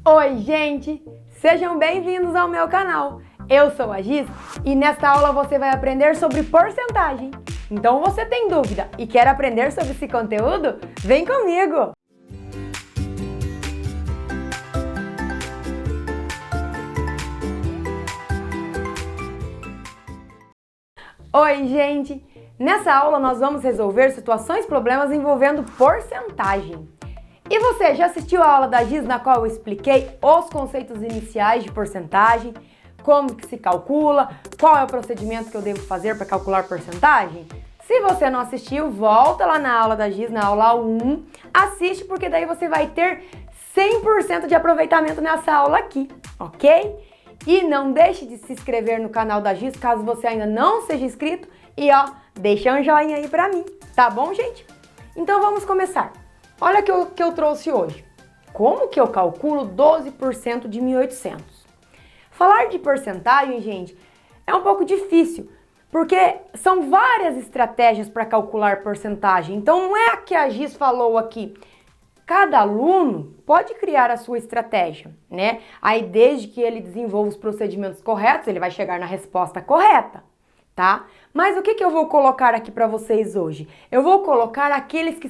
Oi, gente! Sejam bem-vindos ao meu canal. Eu sou a Giz e nesta aula você vai aprender sobre porcentagem. Então, você tem dúvida e quer aprender sobre esse conteúdo? Vem comigo! Oi, gente! Nessa aula nós vamos resolver situações e problemas envolvendo porcentagem. E você já assistiu a aula da Giz na qual eu expliquei os conceitos iniciais de porcentagem, como que se calcula, qual é o procedimento que eu devo fazer para calcular porcentagem? Se você não assistiu, volta lá na aula da Giz, na aula 1, assiste porque daí você vai ter 100% de aproveitamento nessa aula aqui, ok? E não deixe de se inscrever no canal da Giz caso você ainda não seja inscrito e deixa um joinha aí pra mim, tá bom, gente? Então vamos começar. Olha o que eu trouxe hoje. Como que eu calculo 12% de 1.800? Falar de porcentagem, gente, é um pouco difícil, porque são várias estratégias para calcular porcentagem. Então não é a que a Giz falou aqui. Cada aluno pode criar a sua estratégia, né? Aí desde que ele desenvolva os procedimentos corretos, ele vai chegar na resposta correta, tá? Mas o que eu vou colocar aqui para vocês hoje? Eu vou colocar aquelas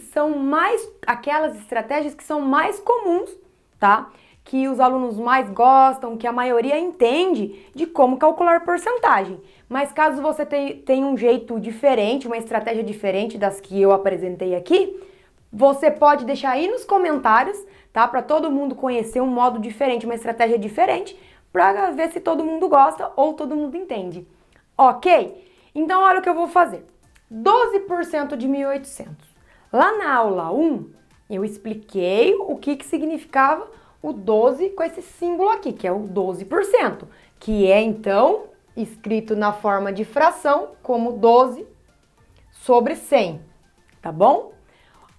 estratégias que são mais comuns, tá? Que os alunos mais gostam, que a maioria entende de como calcular porcentagem. Mas caso você tenha um jeito diferente, uma estratégia diferente das que eu apresentei aqui, você pode deixar aí nos comentários, tá? Para todo mundo conhecer um modo diferente, uma estratégia diferente, para ver se todo mundo gosta ou todo mundo entende. Ok? Então, olha o que eu vou fazer. 12% de 1.800. Lá na aula 1, eu expliquei o que significava o 12 com esse símbolo aqui, que é o 12%, que é, então, escrito na forma de fração como 12 sobre 100, tá bom?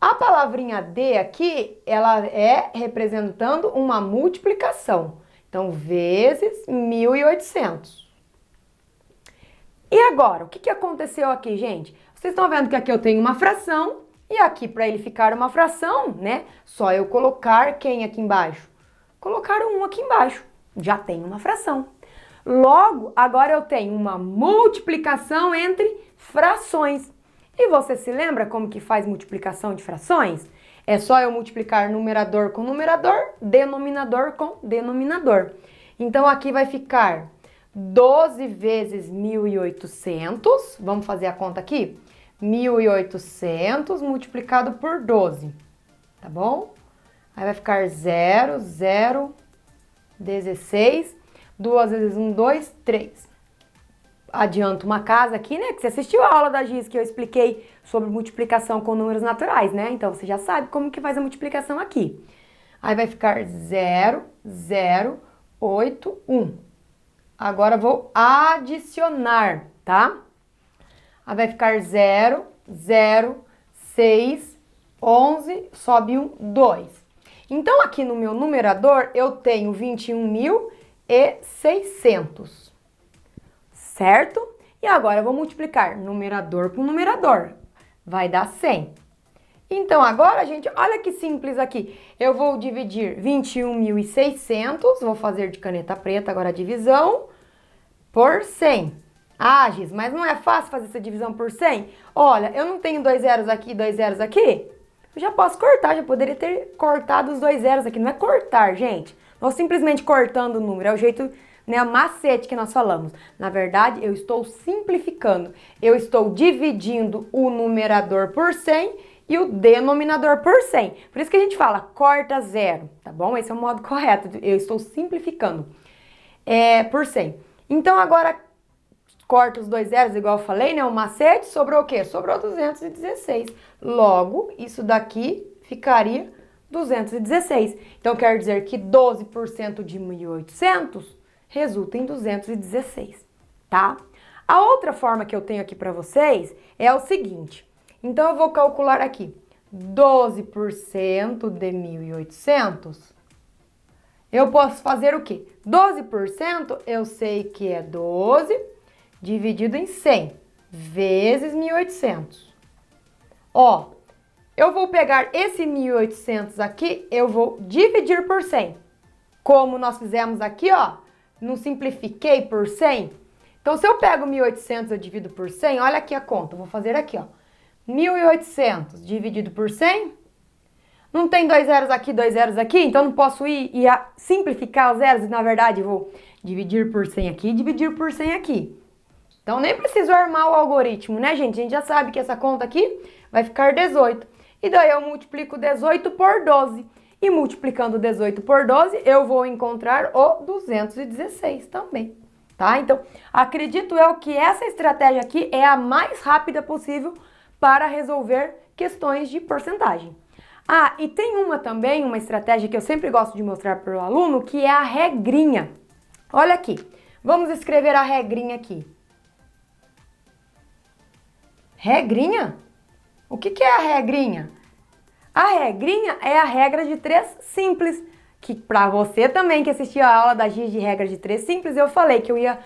A palavrinha D aqui, ela é representando uma multiplicação. Então, vezes 1.800. E agora, o que aconteceu aqui, gente? Vocês estão vendo que aqui eu tenho uma fração e aqui, para ele ficar uma fração, né? Só eu colocar quem aqui embaixo? Colocar um aqui embaixo. Já tem uma fração. Logo, agora eu tenho uma multiplicação entre frações. E você se lembra como que faz multiplicação de frações? É só eu multiplicar numerador com numerador, denominador com denominador. Então, aqui vai ficar 12 vezes 1.800, vamos fazer a conta aqui? 1.800 multiplicado por 12, tá bom? Aí vai ficar 0, 0, 16, 2 vezes 1, 2, 3. Adianto uma casa aqui, né? Que você assistiu a aula da Giz que eu expliquei sobre multiplicação com números naturais, né? Então você já sabe como que faz a multiplicação aqui. Aí vai ficar 0, 0, 8, 1. Agora vou adicionar, tá? Aí vai ficar 0, 0, 6, 11, sobe 1, 2. Então, aqui no meu numerador, eu tenho 21.600, certo? E agora eu vou multiplicar numerador com numerador. Vai dar 100. Então, agora, gente, olha que simples aqui. Eu vou dividir 21.600, vou fazer de caneta preta agora a divisão, por 100. Ah, Giz, mas não é fácil fazer essa divisão por 100? Olha, eu não tenho 2 zeros aqui e 2 zeros aqui? Eu já posso cortar, já poderia ter cortado os 2 zeros aqui. Não é cortar, gente. Nós simplesmente cortando o número, é o jeito, né, macete que nós falamos. Na verdade, eu estou simplificando. Eu estou dividindo o numerador por 100 e o denominador por 100. Por isso que a gente fala, corta zero, tá bom? Esse é o modo correto, eu estou simplificando. Por 100. Então, agora, corta os 2 zeros, igual eu falei, né? O macete, sobrou o quê? Sobrou 216. Logo, isso daqui ficaria 216. Então, quer dizer que 12% de 1.800 resulta em 216, tá? A outra forma que eu tenho aqui para vocês é o seguinte. Então, eu vou calcular aqui 12% de 1.800. Eu posso fazer o quê? 12% eu sei que é 12 dividido em 100 vezes 1.800. Ó, eu vou pegar esse 1.800 aqui, eu vou dividir por 100. como nós fizemos aqui, ó, não simplifiquei por 100? Então, se eu pego 1.800 e divido por 100, olha aqui a conta, vou fazer aqui, ó. 1.800 dividido por 100, não tem 2 zeros aqui, então não posso ir e simplificar os zeros e, na verdade, vou dividir por 100 aqui e dividir por 100 aqui. Então, nem preciso armar o algoritmo, né, gente? A gente já sabe que essa conta aqui vai ficar 18. E daí eu multiplico 18 por 12. E multiplicando 18 por 12, eu vou encontrar o 216 também, tá? Então, acredito eu que essa estratégia aqui é a mais rápida possível para resolver questões de porcentagem. Ah, e tem uma estratégia que eu sempre gosto de mostrar para o aluno, que é a regrinha. Olha aqui, vamos escrever a regrinha aqui. Regrinha? O que é a regrinha? A regrinha é a regra de 3 simples, que para você também que assistiu a aula da Giz de regra de 3 simples, eu falei que eu ia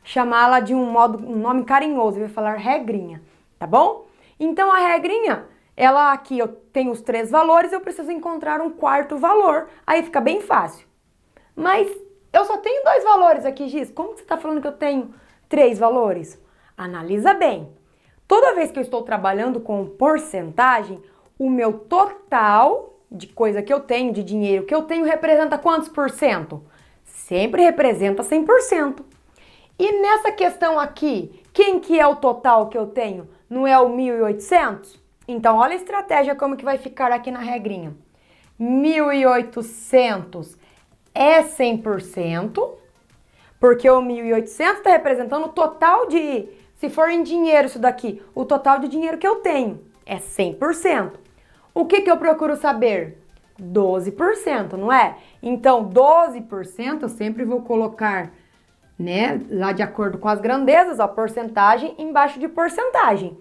chamá-la de um nome carinhoso, eu ia falar regrinha, tá bom? Então a regrinha, ela aqui eu tenho os 3 valores, eu preciso encontrar um quarto valor, aí fica bem fácil. Mas eu só tenho 2 valores aqui, Giz, como você está falando que eu tenho 3 valores? Analisa bem. Toda vez que eu estou trabalhando com porcentagem, o meu total de coisa que eu tenho, de dinheiro que eu tenho, representa quantos por cento? Sempre representa 100%. E nessa questão aqui, quem que é o total que eu tenho? Não é o 1.800? Então, olha a estratégia como que vai ficar aqui na regrinha. 1.800 é 100%, porque o 1.800 está representando o total de, se for em dinheiro isso daqui, o total de dinheiro que eu tenho é 100%. O que eu procuro saber? 12%, não é? Então, 12% eu sempre vou colocar, né, lá de acordo com as grandezas, a porcentagem embaixo de porcentagem.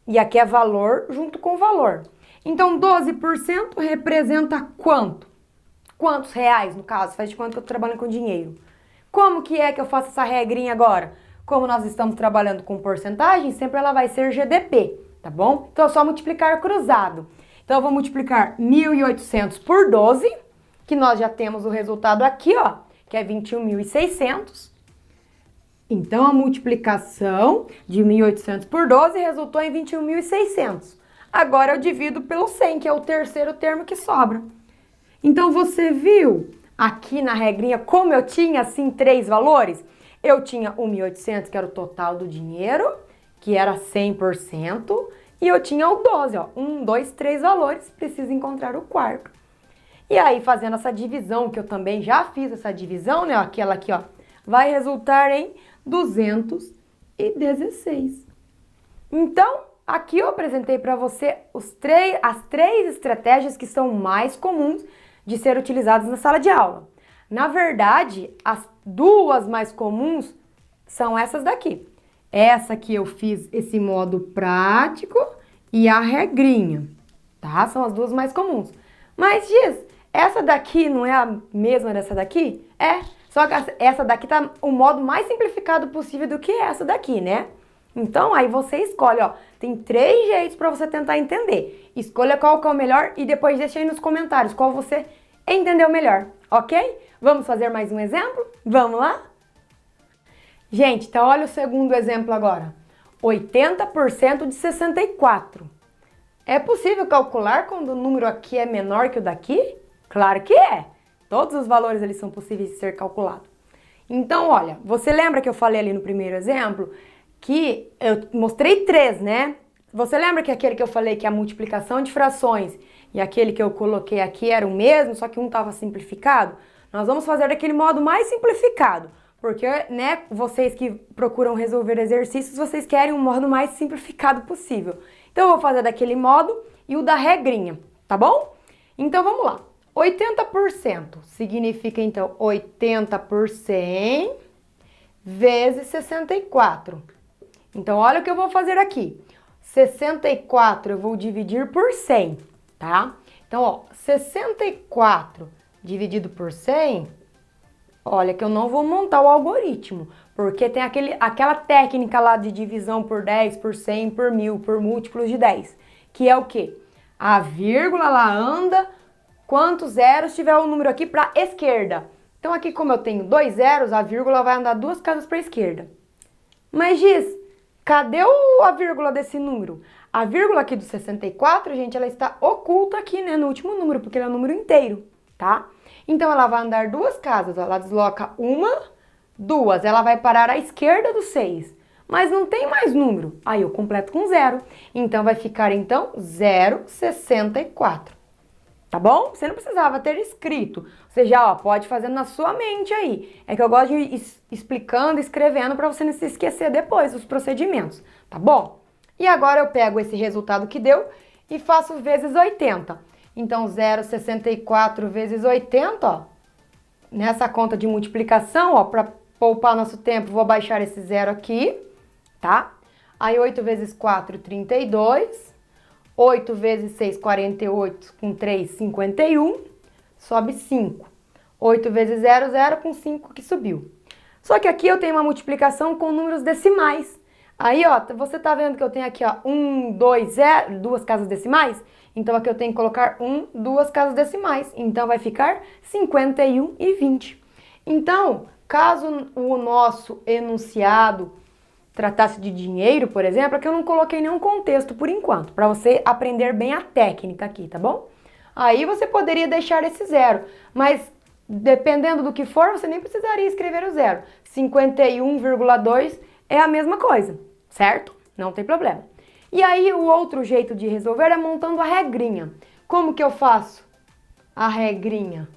E aqui é valor junto com valor. Então, 12% representa quanto? Quantos reais, no caso? Faz de conta que eu tô trabalhando com dinheiro. Como que é que eu faço essa regrinha agora? Como nós estamos trabalhando com porcentagem, sempre ela vai ser GDP, tá bom? Então, é só multiplicar cruzado. Então, eu vou multiplicar 1.800 por 12, que nós já temos o resultado aqui, ó, que é 21.600. Então, a multiplicação de 1.800 por 12 resultou em 21.600. Agora, eu divido pelo 100, que é o terceiro termo que sobra. Então, você viu aqui na regrinha como eu tinha, assim, 3 valores? Eu tinha o 1.800, que era o total do dinheiro, que era 100%. E eu tinha o 12, ó, 1, 2, 3 valores, preciso encontrar o quarto. E aí, fazendo essa divisão, que eu também já fiz essa divisão, né, aquela aqui, ó, vai resultar em 216. Então, aqui eu apresentei para você as 3 estratégias que são mais comuns de ser utilizadas na sala de aula. Na verdade, as 2 mais comuns são essas daqui. Essa aqui eu fiz esse modo prático e a regrinha, tá? São as 2 mais comuns. Mas, Giz, essa daqui não é a mesma dessa daqui? É, só que essa daqui tá o modo mais simplificado possível do que essa daqui, né? Então, aí você escolhe, ó. Tem 3 jeitos para você tentar entender. Escolha qual que é o melhor e depois deixa aí nos comentários qual você entendeu melhor, ok? Vamos fazer mais um exemplo? Vamos lá? Gente, então olha o segundo exemplo agora. 80% de 64. É possível calcular quando o número aqui é menor que o daqui? Claro que é. Todos os valores ali são possíveis de ser calculados. Então, olha, você lembra que eu falei ali no primeiro exemplo que eu mostrei 3, né? Você lembra que aquele que eu falei que a multiplicação de frações e aquele que eu coloquei aqui era o mesmo, só que um estava simplificado? Nós vamos fazer daquele modo mais simplificado. Porque, né, vocês que procuram resolver exercícios, vocês querem um modo mais simplificado possível. Então, eu vou fazer daquele modo e o da regrinha, tá bom? Então, vamos lá. 80% significa, então, 80 por 100 vezes 64. Então, olha o que eu vou fazer aqui. 64 eu vou dividir por 100, tá? Então, ó, 64 dividido por 100... Olha que eu não vou montar o algoritmo, porque tem aquela técnica lá de divisão por 10, por 100, por 1000, por múltiplos de 10, que é o quê? A vírgula lá anda, quantos zeros tiver o número aqui para a esquerda. Então aqui como eu tenho 2 zeros, a vírgula vai andar 2 casas para a esquerda. Mas Giz, cadê a vírgula desse número? A vírgula aqui do 64, gente, ela está oculta aqui, né, no último número, porque ele é um número inteiro, tá? Então ela vai andar 2 casas, ó, ela desloca 1, 2, ela vai parar à esquerda do 6. Mas não tem mais número, aí eu completo com 0. Então vai ficar, então, 0,64. Tá bom? Você não precisava ter escrito. Você já, ó, pode fazer na sua mente aí. É que eu gosto de ir explicando, escrevendo para você não se esquecer depois dos procedimentos, tá bom? E agora eu pego esse resultado que deu e faço vezes 80. Então, 0,64 vezes 80, ó. Nessa conta de multiplicação, ó, para poupar nosso tempo, vou baixar esse zero aqui, tá? Aí 8 vezes 4, 32. 8 vezes 6, 48, com 3, 51, sobe 5. 8 vezes 0, 0, com 5 que subiu. Só que aqui eu tenho uma multiplicação com números decimais. Aí, ó, você tá vendo que eu tenho aqui, ó, 1, 2, 0, 2 casas decimais? Então aqui eu tenho que colocar 1, 2 casas decimais. Então vai ficar 51 e 20. Então, caso o nosso enunciado tratasse de dinheiro, por exemplo, é que eu não coloquei nenhum contexto por enquanto, para você aprender bem a técnica aqui, tá bom? Aí você poderia deixar esse zero, mas dependendo do que for, você nem precisaria escrever o zero. 51,2 é a mesma coisa, certo? Não tem problema. E aí o outro jeito de resolver é montando a regrinha. Como que eu faço a regrinha?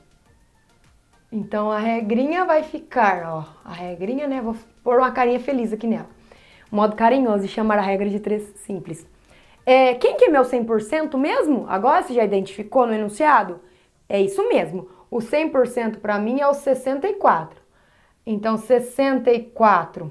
Então a regrinha vai ficar, ó, a regrinha, né, vou pôr uma carinha feliz aqui nela. Modo carinhoso de chamar a regra de 3 simples. Quem que é meu 100% mesmo? Agora você já identificou no enunciado? É isso mesmo. O 100% para mim é o 64. Então, 64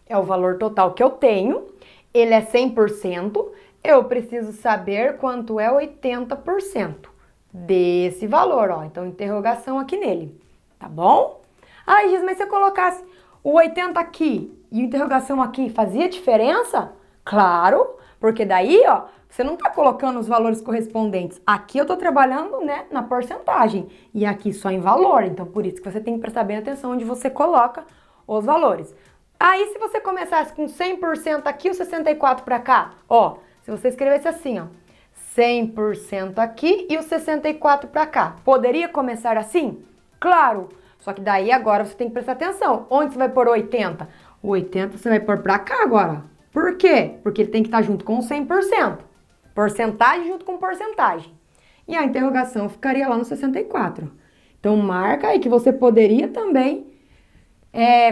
é o valor total que eu tenho. Ele é 100%. Eu preciso saber quanto é 80% desse valor, ó. Então, interrogação aqui nele. Tá bom? Ai, Giz, mas se eu colocasse o 80 aqui e interrogação aqui, fazia diferença? Claro, porque daí, ó, você não tá colocando os valores correspondentes. Aqui eu tô trabalhando, né, na porcentagem e aqui só em valor. Então, por isso que você tem que prestar bem atenção onde você coloca os valores. Aí, se você começasse com 100% aqui, o 64 para cá, ó, se você escrevesse assim, ó, 100% aqui e o 64 para cá, poderia começar assim? Claro! Só que daí agora você tem que prestar atenção. Onde você vai pôr 80? O 80 você vai pôr pra cá agora. Por quê? Porque ele tem que estar junto com o 100%. Porcentagem junto com porcentagem. E a interrogação ficaria lá no 64. Então marca aí que você poderia também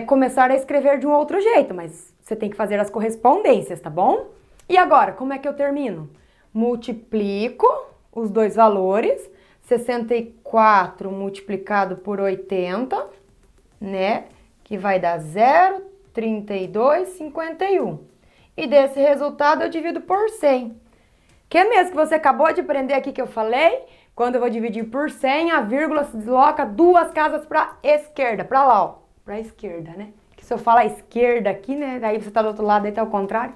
começar a escrever de um outro jeito, mas você tem que fazer as correspondências, tá bom? E agora, como é que eu termino? Multiplico os dois valores. 64 multiplicado por 80, né? Que vai dar 0,3251. E desse resultado eu divido por 100. Que é mesmo que você acabou de aprender aqui que eu falei? Quando eu vou dividir por 100, a vírgula se desloca 2 casas para a esquerda, para lá, ó. Para a esquerda, né? Que se eu falar esquerda aqui, né? Daí você tá do outro lado, aí tá ao contrário.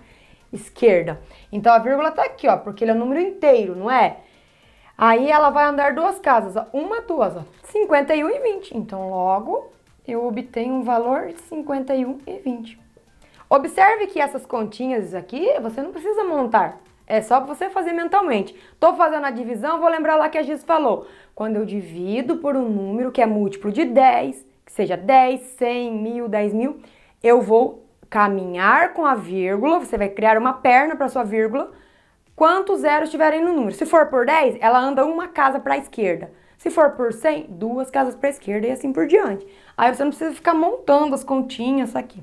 Esquerda. Então a vírgula tá aqui, ó, porque ele é um número inteiro, não é? Aí ela vai andar 2 casas, ó, 1, 2, ó, 51 e 20. Então, logo, eu obtenho um valor de 51 e 20. Observe que essas continhas aqui, você não precisa montar. É só você fazer mentalmente. Tô fazendo a divisão, vou lembrar lá que a Giz falou. Quando eu divido por um número que é múltiplo de 10, que seja 10, 100, 1000, 10.000, eu vou caminhar com a vírgula, você vai criar uma perna para sua vírgula, quantos zeros tiverem no número. Se for por 10, ela anda 1 casa para a esquerda. Se for por 100, 2 casas para a esquerda e assim por diante. Aí você não precisa ficar montando as continhas aqui.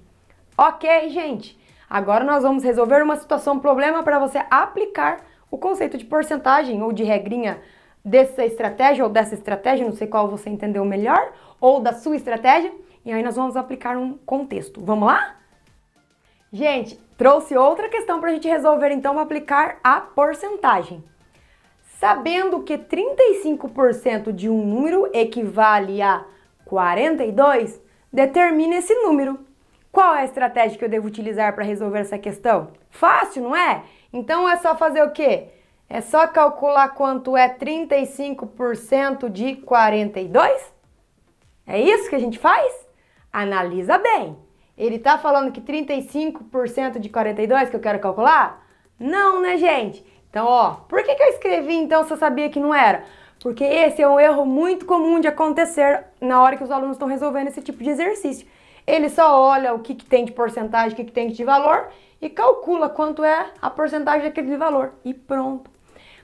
Ok, gente? Agora nós vamos resolver uma situação, um problema para você aplicar o conceito de porcentagem ou de regrinha dessa estratégia ou dessa estratégia, não sei qual você entendeu melhor, ou da sua estratégia. E aí nós vamos aplicar um contexto. Vamos lá? Gente, trouxe outra questão para a gente resolver, então, aplicar a porcentagem. Sabendo que 35% de um número equivale a 42, determine esse número. Qual é a estratégia que eu devo utilizar para resolver essa questão? Fácil, não é? Então é só fazer o quê? É só calcular quanto é 35% de 42? É isso que a gente faz? Analisa bem. Ele tá falando que 35% de 42 que eu quero calcular? Não, né, gente? Então, ó, por que eu escrevi então se eu sabia que não era? Porque esse é um erro muito comum de acontecer na hora que os alunos estão resolvendo esse tipo de exercício. Ele só olha o que tem de porcentagem, o que tem de valor e calcula quanto é a porcentagem daquele valor. E pronto.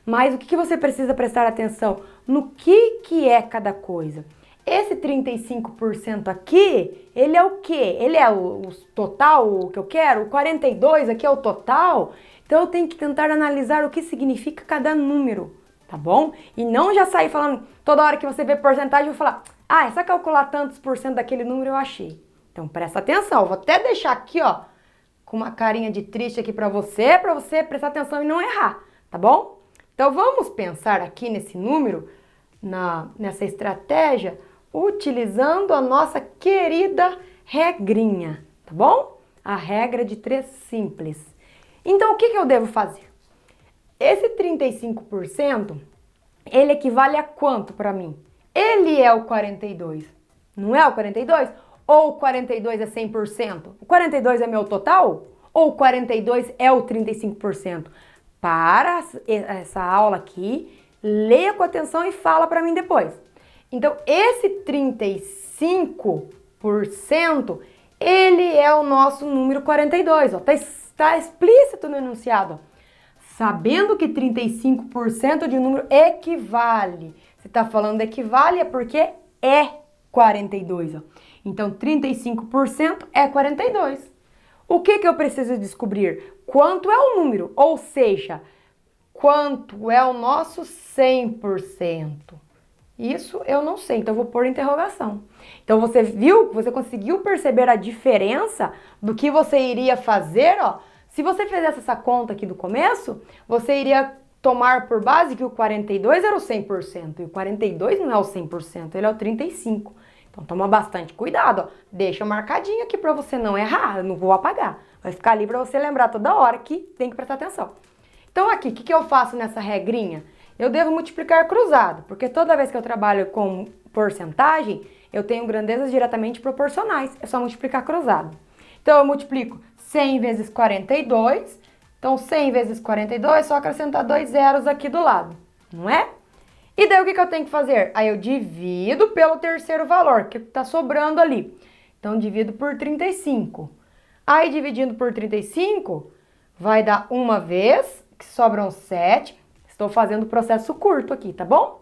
Mas o que você precisa prestar atenção? No que é cada coisa. Esse 35% aqui, ele é o quê? Ele é o total, o que eu quero? O 42 aqui é o total? Então eu tenho que tentar analisar o que significa cada número, tá bom? E não já sair falando, toda hora que você vê porcentagem, eu vou falar, ah, é só calcular tantos por cento daquele número, eu achei. Então presta atenção, vou até deixar aqui, ó, com uma carinha de triste aqui pra você prestar atenção e não errar, tá bom? Então vamos pensar aqui nesse número, nessa estratégia, utilizando a nossa querida regrinha, tá bom? A regra de 3 simples. Então, o que eu devo fazer? Esse 35%, ele equivale a quanto para mim? Ele é o 42. Não é o 42? Ou o 42 é 100%? O 42 é meu total? Ou o 42 é o 35%? Para essa aula aqui, leia com atenção e fala para mim depois. Então, esse 35%, ele é o nosso número 42, ó. Tá explícito no enunciado, ó. Sabendo que 35% de um número equivale. Se tá falando equivale é porque é 42, ó. Então, 35% é 42. O que eu preciso descobrir? Quanto é o número, ou seja, quanto é o nosso 100%. Isso eu não sei, então eu vou pôr interrogação. Então você viu, você conseguiu perceber a diferença do que você iria fazer, ó? Se você fizesse essa conta aqui do começo, você iria tomar por base que o 42 era o 100%, e o 42 não é o 100%, ele é o 35%. Então toma bastante cuidado, ó. Deixa marcadinho aqui para você não errar, eu não vou apagar. Vai ficar ali para você lembrar toda hora que tem que prestar atenção. Então aqui, o que eu faço nessa regrinha? Eu devo multiplicar cruzado, porque toda vez que eu trabalho com porcentagem, eu tenho grandezas diretamente proporcionais. É só multiplicar cruzado. Então eu multiplico 100 vezes 42. Então 100 vezes 42 é só acrescentar 2 zeros aqui do lado, não é? E daí o que eu tenho que fazer? Aí eu divido pelo terceiro valor, que está sobrando ali. Então divido por 35. Aí dividindo por 35, vai dar uma vez, que sobram 7. Estou fazendo o processo curto aqui, tá bom?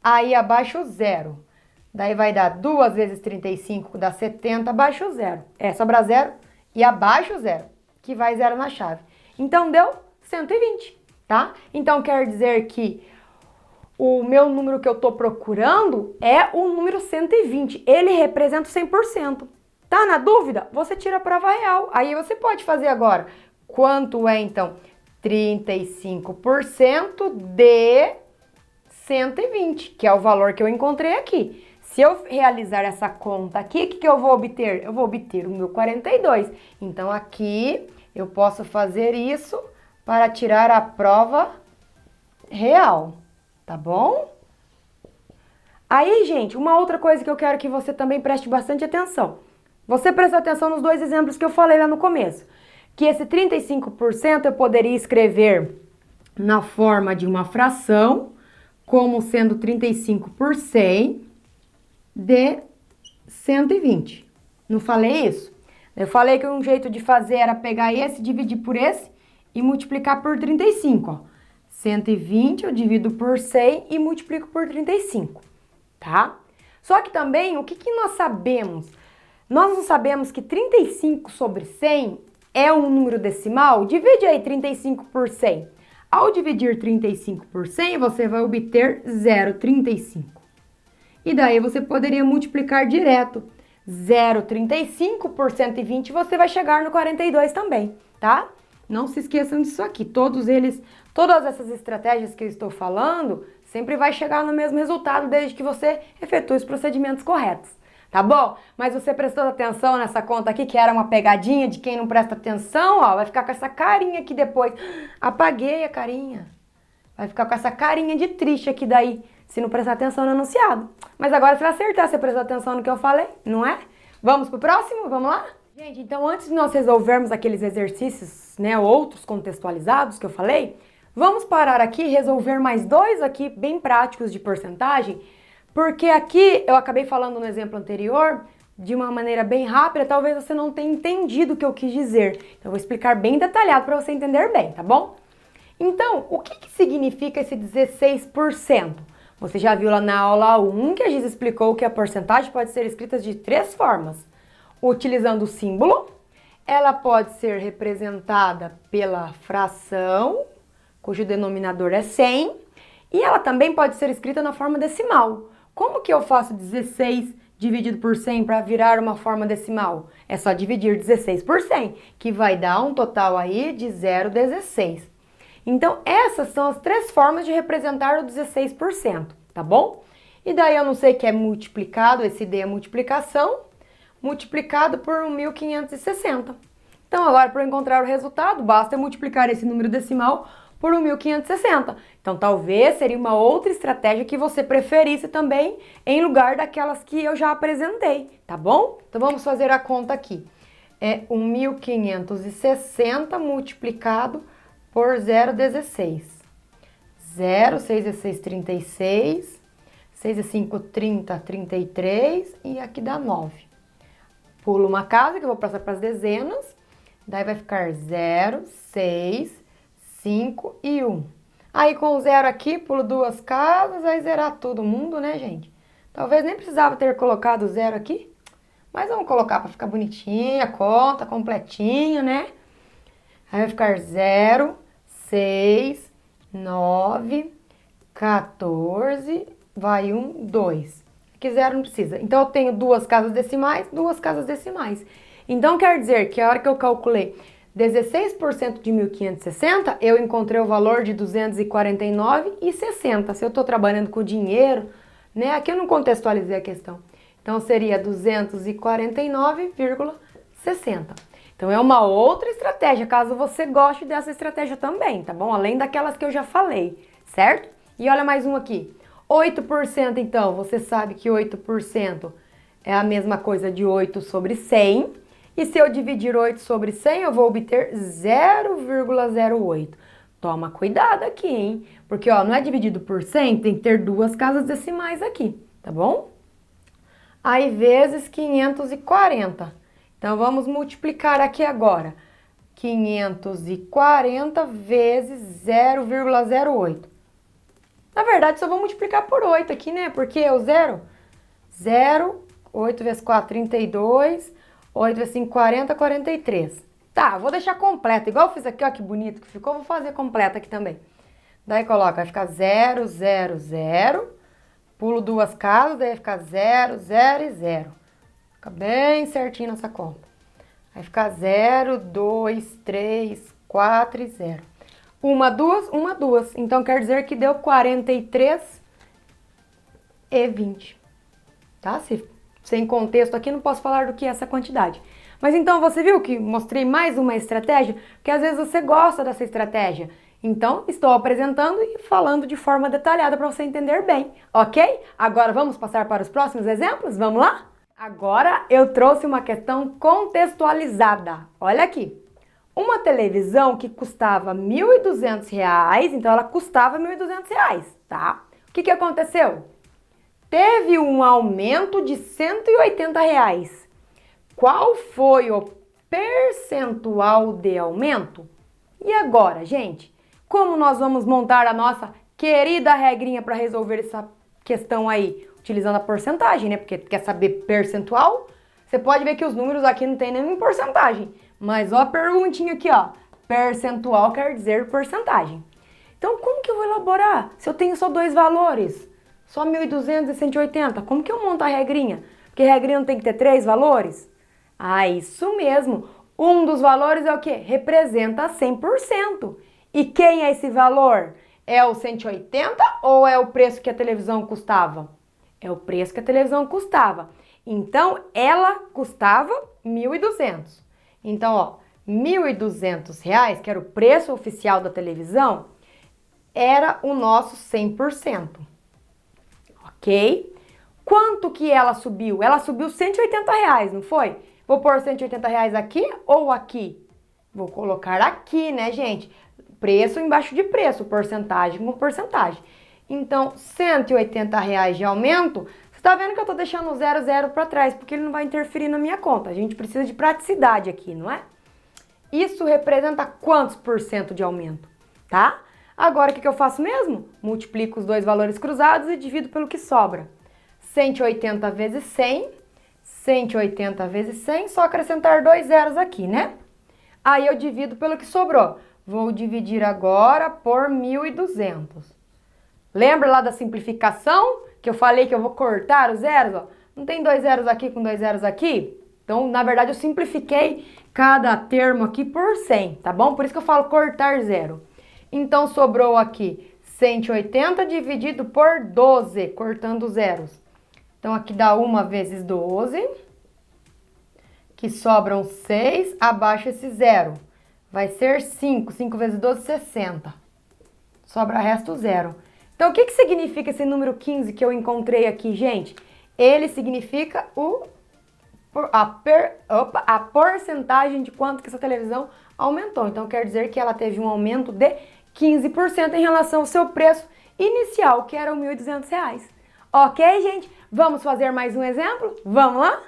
Aí abaixo o zero. Daí vai dar 2 vezes 35, dá 70, abaixo o zero. Sobra zero e abaixo o zero, que vai zero na chave. Então deu 120, tá? Então quer dizer que o meu número que eu tô procurando é o número 120. Ele representa o 100%. Tá na dúvida? Você tira a prova real. Aí você pode fazer agora. Quanto é, então? 35% de 120, que é o valor que eu encontrei aqui. Se eu realizar essa conta aqui, o que eu vou obter? Eu vou obter o meu 42. Então, aqui eu posso fazer isso para tirar a prova real, tá bom? Aí, gente, uma outra coisa que eu quero que você também preste bastante atenção. Você prestou atenção nos 2 exemplos que eu falei lá no começo. Que esse 35% eu poderia escrever na forma de uma fração, como sendo 35 por 100 de 120. Não falei isso? Eu falei que um jeito de fazer era pegar esse, dividir por esse e multiplicar por 35, ó. 120 eu divido por 100 e multiplico por 35, tá? Só que também, o que nós sabemos? Nós não sabemos que 35 sobre 100 é um número decimal? Divide aí 35 por 100. Ao dividir 35 por 100, você vai obter 0,35. E daí você poderia multiplicar direto. 0,35 por 120, você vai chegar no 42 também, tá? Não se esqueçam disso aqui. Todas essas estratégias que eu estou falando, sempre vai chegar no mesmo resultado, desde que você efetue os procedimentos corretos. Tá bom? Mas você prestou atenção nessa conta aqui, que era uma pegadinha de quem não presta atenção, ó, vai ficar com essa carinha aqui depois. Apaguei a carinha. Vai ficar com essa carinha de triste aqui daí. se não prestar atenção no enunciado. Mas agora você vai acertar se prestar atenção no que eu falei, não é? Vamos pro próximo? Vamos lá? Gente, então antes de nós resolvermos aqueles exercícios, né, outros contextualizados que eu falei, vamos parar aqui e resolver mais dois aqui bem práticos de porcentagem, porque aqui eu acabei falando no exemplo anterior de uma maneira bem rápida, talvez você não tenha entendido o que eu quis dizer. Então eu vou explicar bem detalhado para você entender bem, tá bom? Então, o que significa esse 16%? Você já viu lá na aula 1 que a Giz explicou que a porcentagem pode ser escrita de três formas. Utilizando o símbolo, ela pode ser representada pela fração, cujo denominador é 100, e ela também pode ser escrita na forma decimal. Como que eu faço 16 dividido por 100 para virar uma forma decimal? É só dividir 16 por 100, que vai dar um total aí de 0,16. Então, essas são as três formas de representar o 16%, tá bom? E daí eu não sei que é multiplicado, esse D é multiplicação, multiplicado por 1560. Então, agora para eu encontrar o resultado, basta eu multiplicar esse número decimal por 1560. Então, talvez seria uma outra estratégia que você preferisse também, em lugar daquelas que eu já apresentei, tá bom? Então, vamos fazer a conta aqui. É 1560 multiplicado por 0,16. 0, 6 é 6, 36. 6 é 5, 30, 33. E aqui dá 9. Pulo uma casa, que eu vou passar para as dezenas. Daí vai ficar 0, 6, 5 e 1. Aí com o 0 aqui, pulo duas casas, vai zerar todo mundo, né, gente? Talvez nem precisava ter colocado o 0 aqui. Mas vamos colocar para ficar bonitinha, a conta completinha, né? Aí vai ficar 0, 6, 9, 14, vai 1, 2. Aqui 0 não precisa. Então, eu tenho duas casas decimais, duas casas decimais. Então, quer dizer que a hora que eu calculei 16% de 1560, eu encontrei o valor de 249,60. Se eu estou trabalhando com dinheiro, né? Aqui eu não contextualizei a questão. Então, seria 249,60. Então, é uma outra estratégia, caso você goste dessa estratégia também, tá bom? Além daquelas que eu já falei, certo? E olha mais um aqui. 8%, então, você sabe que 8% é a mesma coisa de 8 sobre 100. E se eu dividir 8 sobre 100, eu vou obter 0,08. Toma cuidado aqui, hein? Porque, ó, não é dividido por 100, tem que ter duas casas decimais aqui, tá bom? Aí, vezes 540. Então, vamos multiplicar aqui agora. 540 vezes 0,08. Na verdade, só vou multiplicar por 8 aqui, né? Porque o 0, 8 vezes 4, 32, 8 vezes 5, 40, 43. Tá, vou deixar completa, igual eu fiz aqui, ó, que bonito que ficou, vou fazer completa aqui também. Daí coloca, vai ficar 0, 0, 0, pulo duas casas, daí vai ficar 0, 0 e 0. Fica bem certinho nessa conta. Vai ficar 0, 2, 3, 4 e 0. Uma, duas. Então, quer dizer que deu 43 e 20. Tá? Sem contexto aqui, não posso falar do que é essa quantidade. Mas então, você viu que mostrei mais uma estratégia? Porque às vezes você gosta dessa estratégia. Então, estou apresentando e falando de forma detalhada para você entender bem, ok? Agora, vamos passar para os próximos exemplos? Vamos lá? Agora, eu trouxe uma questão contextualizada. Olha aqui. Uma televisão que custava R$ 1.200, então ela custava R$ 1.200, tá? O que aconteceu? Teve um aumento de R$ 180. Qual foi o percentual de aumento? E agora, gente? Como nós vamos montar a nossa querida regrinha para resolver essa questão aí? Utilizando a porcentagem, né? Porque quer saber percentual? Você pode ver que os números aqui não tem nenhuma porcentagem. Mas ó a perguntinha aqui, ó. Percentual quer dizer porcentagem. Então, como que eu vou elaborar? Se eu tenho só dois valores, só 1.200 e 180, como que eu monto a regrinha? Porque a regrinha não tem que ter três valores? Ah, isso mesmo. Um dos valores é o quê? Representa 100%. E quem é esse valor? É o 180 ou é o preço que a televisão custava? É o preço que a televisão custava. Então, ela custava 1.200. Então, ó, R$ 1.200, que era o preço oficial da televisão, era o nosso 100%. ok? Quanto que ela subiu? Ela subiu R$ 180, não foi? Vou pôr R$ 180 aqui ou aqui? Vou colocar aqui, né, gente? Preço embaixo de preço, porcentagem com porcentagem. Então, R$ 180 de aumento, você tá vendo que eu tô deixando o 00 para trás, porque ele não vai interferir na minha conta. A gente precisa de praticidade aqui, não é? Isso representa quantos por cento de aumento, tá? Agora, o que eu faço mesmo? Multiplico os dois valores cruzados e divido pelo que sobra. 180 vezes 100, 180 vezes 100, só acrescentar dois zeros aqui, né? Aí eu divido pelo que sobrou. Vou dividir agora por 1.200. Lembra lá da simplificação? Que eu falei que eu vou cortar os zeros? Ó? Não tem dois zeros aqui com dois zeros aqui? Então, na verdade, eu simplifiquei cada termo aqui por 100, tá bom? Por isso que eu falo cortar zero. Então, sobrou aqui 180 dividido por 12, cortando zeros. Então, aqui dá 1 vezes 12, que sobram 6, abaixo esse zero. Vai ser 5, 5 vezes 12, 60. Sobra resto zero. Então, o que significa esse número 15 que eu encontrei aqui, gente? Ele significa a porcentagem de quanto que essa televisão aumentou. Então, quer dizer que ela teve um aumento de 15% em relação ao seu preço inicial, que era R$ 1.200. Ok, gente? Vamos fazer mais um exemplo? Vamos lá?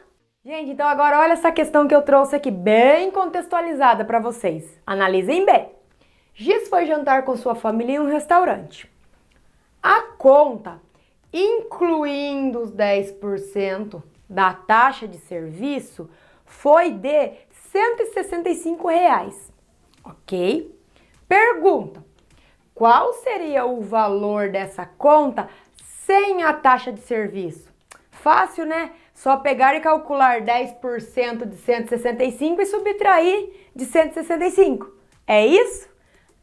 Gente, então agora olha essa questão que eu trouxe aqui, bem contextualizada para vocês. Analisem bem. Giz foi jantar com sua família em um restaurante. A conta, incluindo os 10% da taxa de serviço, foi de R$ 165. Ok? Pergunta: qual seria o valor dessa conta sem a taxa de serviço? Fácil, né? Só pegar e calcular 10% de 165 e subtrair de 165. É isso?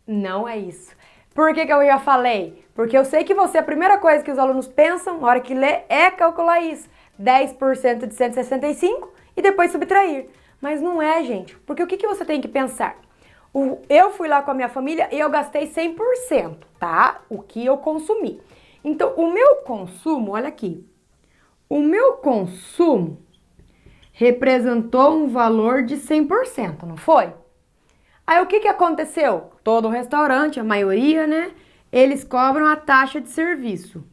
Não é isso. Por que eu já falei? Porque eu sei que a primeira coisa que os alunos pensam na hora que lê é calcular isso. 10% de 165 e depois subtrair. Mas não é, gente. Porque o que você tem que pensar? Eu fui lá com a minha família e eu gastei 100%, tá? O que eu consumi. Então, o meu consumo, olha aqui. O meu consumo representou um valor de 100%, não foi? Aí o que aconteceu? Todo restaurante, a maioria, né? Eles cobram a taxa de serviço.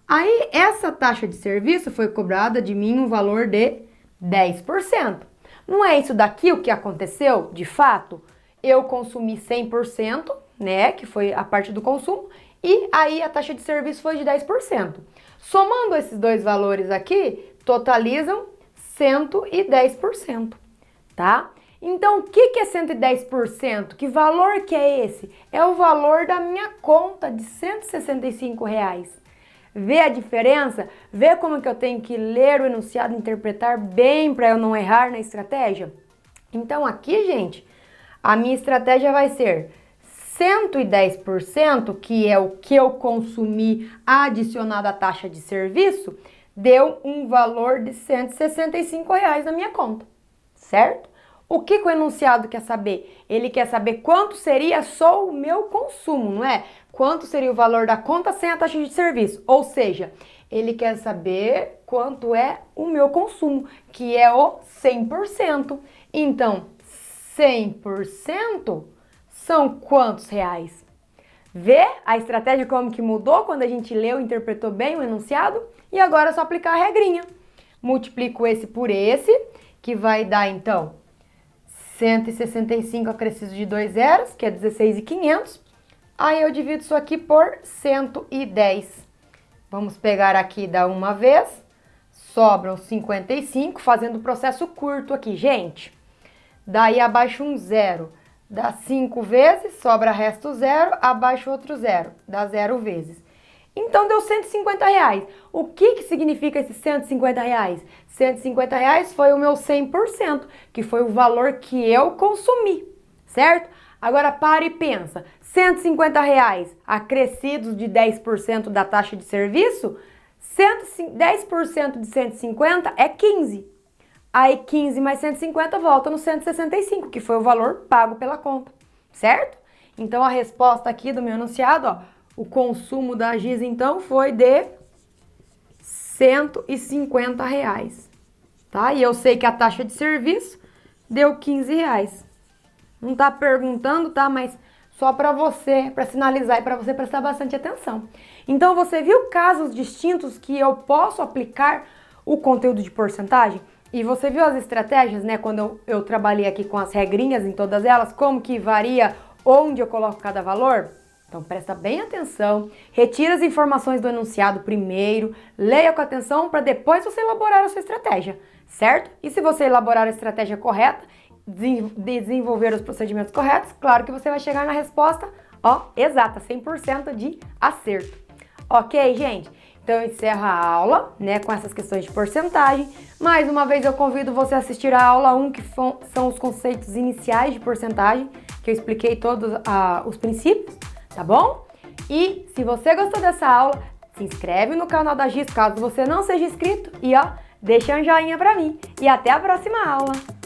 Aí essa taxa de serviço foi cobrada de mim um valor de 10%. Não é isso daqui o que aconteceu, de fato? Eu consumi 100%, né? Que foi a parte do consumo. E aí a taxa de serviço foi de 10%. Somando esses dois valores aqui, totalizam 110%, tá? Então, o que é 110%? Que valor que é esse? É o valor da minha conta de R$ 165. Vê a diferença? Vê como que eu tenho que ler o enunciado e interpretar bem para eu não errar na estratégia? Então, aqui, gente, a minha estratégia vai ser 110%, que é o que eu consumi adicionado à taxa de serviço, deu um valor de R$ 165 na minha conta, certo? O que o enunciado quer saber? Ele quer saber quanto seria só o meu consumo, não é? Quanto seria o valor da conta sem a taxa de serviço? Ou seja, ele quer saber quanto é o meu consumo, que é o 100%. Então, 100% são quantos reais? Vê a estratégia como que mudou quando a gente leu e interpretou bem o enunciado? E agora é só aplicar a regrinha. Multiplico esse por esse, que vai dar, então, 165 acrescido de 2 zeros, que é 16.500. Aí eu divido isso aqui por 110. Vamos pegar aqui da uma vez. Sobram 55, fazendo o processo curto aqui, gente. Daí abaixo um zero. Dá 5 vezes, sobra resto zero, abaixo outro zero, dá 0 vezes. Então deu R$ 150. O que significa esses R$ 150? R$ 150 foi o meu 100%, que foi o valor que eu consumi, certo? Agora para e pensa, R$ 150 acrescidos de 10% da taxa de serviço, 10% de 150 é 15. Aí 15 mais 150 volta no 165, que foi o valor pago pela conta, certo? Então a resposta aqui do meu enunciado, ó, o consumo da Giz então foi de R$ 150, tá? E eu sei que a taxa de serviço deu R$ 15. Não tá perguntando, tá? Mas só para você, para sinalizar e para você prestar bastante atenção. Então, você viu casos distintos que eu posso aplicar o conteúdo de porcentagem? E você viu as estratégias, né? Quando eu trabalhei aqui com as regrinhas em todas elas, como que varia onde eu coloco cada valor? Então, presta bem atenção, retira as informações do enunciado primeiro, leia com atenção para depois você elaborar a sua estratégia, certo? E se você elaborar a estratégia correta, desenvolver os procedimentos corretos, claro que você vai chegar na resposta, exata, 100% de acerto. Ok, gente? Então eu encerro a aula, né, com essas questões de porcentagem. Mais uma vez eu convido você a assistir a aula 1, que são os conceitos iniciais de porcentagem, que eu expliquei todos os princípios, tá bom? E se você gostou dessa aula, se inscreve no canal da Giz, caso você não seja inscrito, e deixa um joinha pra mim. E até a próxima aula!